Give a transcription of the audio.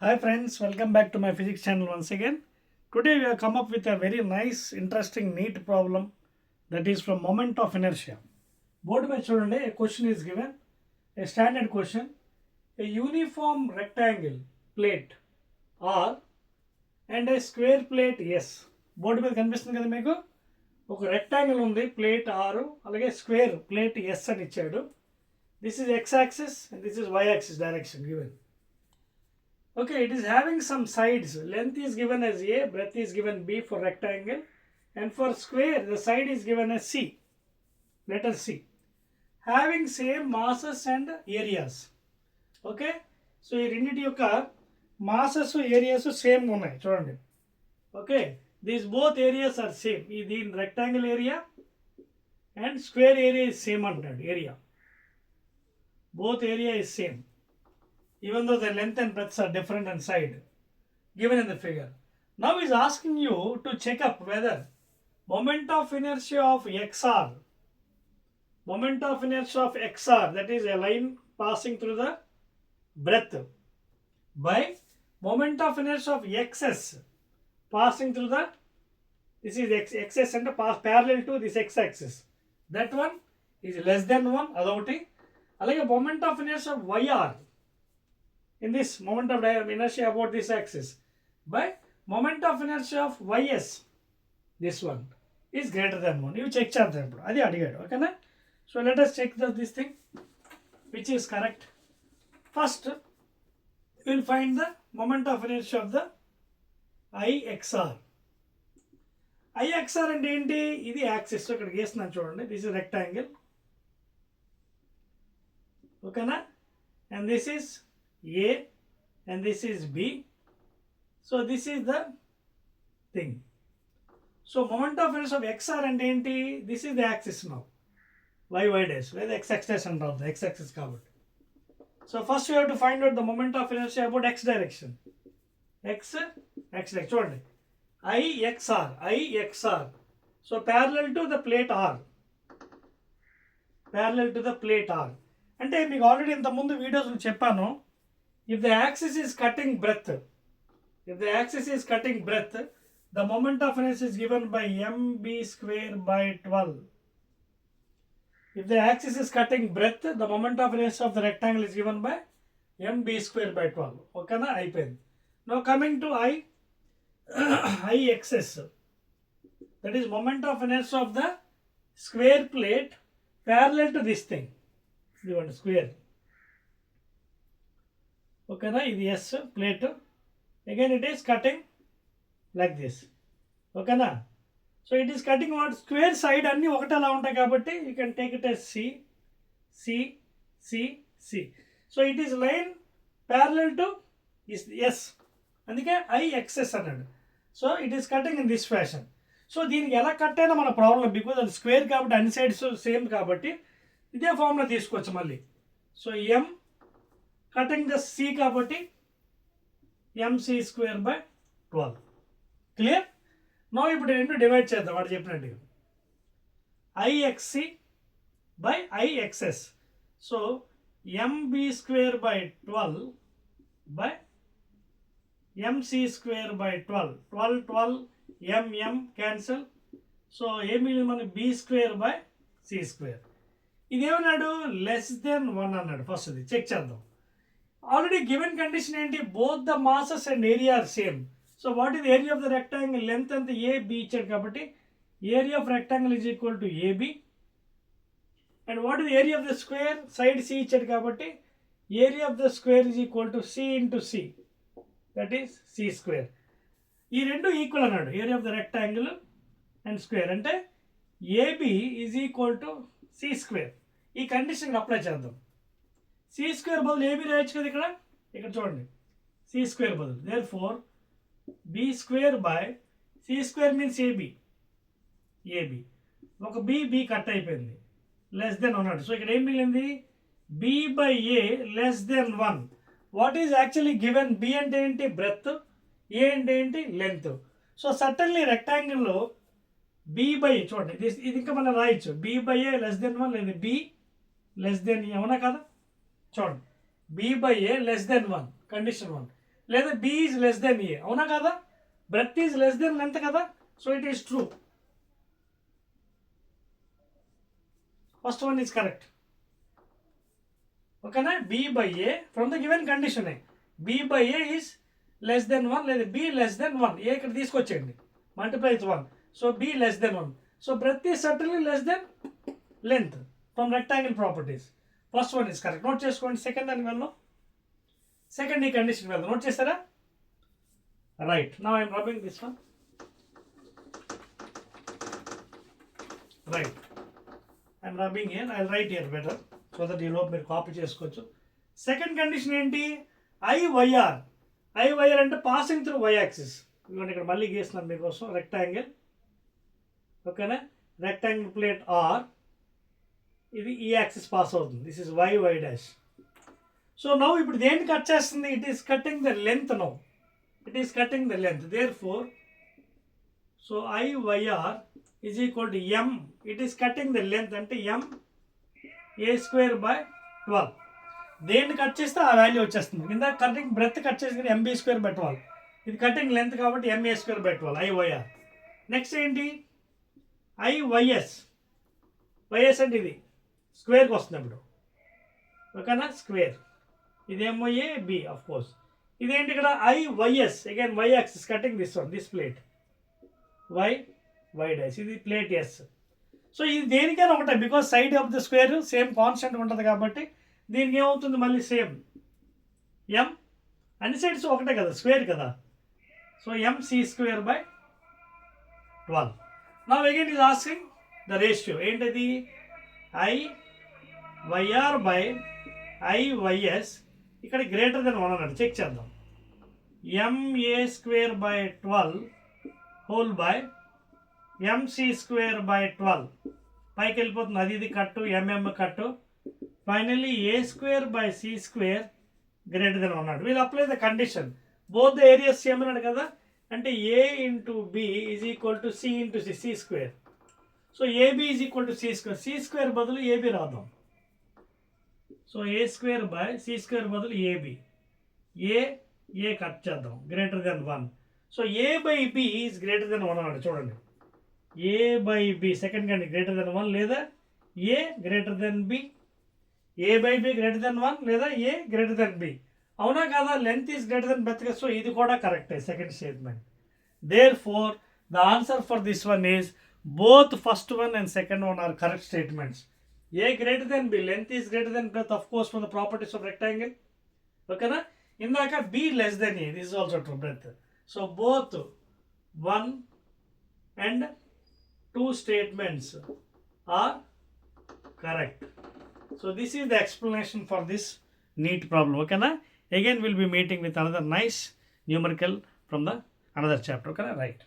Hi friends, welcome back to my physics channel once again. Today we have come up with a very nice, interesting, neat problem that is from moment of inertia. Board mein chudandi, a question is given, a standard question, a uniform rectangle plate R and a square plate S. Board మీద కనిపిస్తుంది కదా మీకు ఒక rectangle ఉంది plate R అలాగే square plate S అని ఇచ్చాడు. This is X axis and this is Y axis direction given. Okay, it is having some sides. Length is given as A, breadth is given B for rectangle, and for square, the side is given as C. Letter C. Having same masses and areas. Okay, so ఈ రెండింటి యొక్క masses areas same ఉన్నాయి చూడండి. Okay, these both areas are same. ఇది rectangle area and square area is same అంటాడు area. Both area is same, even though the length and breadths are different on side given in the figure. Now he is asking you to check up whether moment of inertia of xr, that is a line passing through the breadth, by moment of inertia of xs passing through the, this is xs and parallel to this x axis, that one is less than 1 adokati. Alage moment of inertia of yr in this moment of inertia about this axis by moment of inertia of ys, this one is greater than 1. You check చేద్దాం ఇప్పుడు అది అడిగాడు. ఓకేనా? So let us check this thing which is correct. First we will find the moment of inertia of the IXR. IXR అంటే ఏంటి? ఇది axis. ఇక్కడ గీస్తున్నాను చూడండి. This is rectangle. ఓకేనా? and this is A and this is B. So this is the thing. So moment of inertia of XR and enti, this is the axis now. Y dash, where the x axis and the x axis covered. So first we have to find out the moment of inertia about x direction. X direction. IXR. So parallel to the plate R. అంటే మీకు already ఇంత ముందు videos చెప్పాను. If the axis is cutting breadth, the moment of inertia is given by mb square by 12. If the axis is cutting breadth, the moment of inertia of the rectangle is given by mb square by 12. Okay na? అయిపోయింది. Now coming to IXS, that is moment of inertia of the square plate parallel to this thing. You want square. ఓకేనా? ఇది S plate. Again it is cutting like this. ఓకేనా? So it is cutting what square side అన్నీ ఒకటేలా ఉంటాయి కాబట్టి you can take it S C C C C. So it is line parallel to S, అందుకే I X S అన్నాడు. So it is cutting in this fashion. So దీనికి ఎలా cut అయినా మన ప్రాబ్లం, బికాజ్ అది స్క్వేర్ కాబట్టి అన్ని సైడ్స్ సేమ్ కాబట్టి ఇదే ఫార్ములా తీసుకోవచ్చు మళ్ళీ. So M cutting the C కాబట్టి M C square by 12. Clear? No ఇప్పుడు రెండు డివైడ్ చేద్దాం వాడు చెప్పినట్టుగా. I X C by I X S. So M B square by 12 by M C square by 12. 12 M M cancel. So ఏమి మనకి B square by C square. ఇదేమన్నాడు? లెస్ దెన్ 1 అన్నాడు. ఫస్ట్ అది చెక్ చేద్దాం. Already given condition ఏంటి? both the masses and area are same. So what is the area of the rectangle? Length and the AB ఇచ్చాడు కాబట్టి area of rectangle is equal to AB. And what is the area of the square? Side C ఇచ్చాడు కాబట్టి area of the square is equal to C into C, that is C square. ఈ రెండు equal అన్నాడు, area of the rectangle and square. అంటే AB is equal to C square. ఈ condition apply చేద్దాం. C square బదులు AB రాయొచ్చు కదా. ఇక్కడ చూడండి, సి స్క్వేర్ బదులు therefore B square by C square means AB. ఒక బి కట్ అయిపోయింది, లెస్ దెన్ అన్నాడు. సో ఇక్కడ ఏం మిగిలింది? B by A less than 1. What is actually given? B అంటే ఏంటి? బ్రెత్. ఏ అంటే ఏంటి? లెంత్. సో సర్టన్లీ రెక్టాంగిల్లో బి బై, చూడండి ఇది ఇంకా మనం రాయొచ్చు, B by A less than 1 లేదు బి లెస్ దెన్ ఏ, అవునా కదా? చూడండి, B by A less than 1, condition 1. లేదా B is less than A, అవునా కదా? Breadth is less than length కదా, so it is true. First one is correct. ఓకేనా? B by A from the given condition, B by A is less than 1 లేదా B less than 1, A ఇక్కడ తీసుకొచ్చేయండి, multiply with 1, so B less than 1, so breadth is certainly less than length from rectangle properties. First one is correct. Note చేసుకోండి. Second దానికి వెళ్దాం. Second ఈ condition వెళ్దాం. Note చేస్తారా? Right. Now I'm rubbing this one. Right, I'm rubbing here. I write here better so that ఈ లోపు మీరు copy చేసుకోవచ్చు. సెకండ్ కండిషన్ ఏంటి? ఐవైఆర్. ఐవైఆర్ అంటే పాసింగ్ త్రూ వై యాక్సిస్. ఇదిగోండి ఇక్కడ మళ్ళీ గీస్తున్నాను మీకోసం రెక్టాంగిల్. ఓకేనా? రెక్టాంగిల్ ప్లేట్ ఆర్, ఇది ఈ యాక్సిస్ పాస్ అవుతుంది. This is Y Y dash. So now ఇప్పుడు దేన్ని కట్ చేస్తుంది? It is cutting the length. Now it is cutting the length. Therefore so IYR is equal to M. It is cutting the length అంటే M A square by 12. దేన్ని cut చేస్తే ఆ value వచ్చేస్తుంది. కింద cutting breath cut చేసి MB square by 12, ఇది cutting length కాబట్టి MA square by 12 IYR. Next ఏంటి? ఐవైఎస్. వైఎస్ అంటే ఇది స్క్వేర్కి వస్తుంది ఇప్పుడు. ఓకేనా? స్క్వేర్. ఇదేమో ఏ బి ఆఫ్ కోర్స్. ఇదేంటి ఇక్కడ? IYS again Y axis cutting this one, this plate Y Y dash, ఇది ప్లేట్ ఎస్. సో ఇది దేనికైనా ఒకటే, because side of the square same constant ఉంటుంది కాబట్టి దీనికి ఏమవుతుంది మళ్ళీ సేమ్ ఎం, అన్ని సైడ్స్ ఒకటే కదా, స్క్వేర్ కదా, so M C square by 12. Now again is asking the ratio. ఏంటది? I Y R by I Y S. ఇక్కడ గ్రేటర్ దెన్ 1 అన్నాడు. చెక్ చేద్దాం. M A square by 12 whole by M C square by 12. పైకి వెళ్ళిపోతుంది, అది ఇది cut, M M cut. Finally A square by C square greater than 1 అన్నాడు. వీళ్ళు apply the condition. Both the areas same అన్నాడు కదా, అంటే A into B is equal to C into C square. So A B is equal to C square. C square బదులు A B రాద్దాం. So A square by C square బదులు A B. A cut చేద్దాం, greater than 1. So A by B is greater than 1 అన్నాడు. చూడండి, A by B second కండి greater than 1 లేదా A greater than B, A by B greater than 1 లేదా A greater than B. అవునా కదా? Length is greater then breath. So ఇది కూడా కరెక్టే second statement. Therefore the answer for this one is both first one and second one are correct statements. A greater than B, length is greater than breadth, of course, from the properties of rectangle. Okay na? Indaka B less than A, this is also true, breadth. So both 1 and 2 statements are correct. So this is the explanation for this neat problem. Okay na? Again we'll be meeting with another nice numerical from the another chapter. Okay na? Right.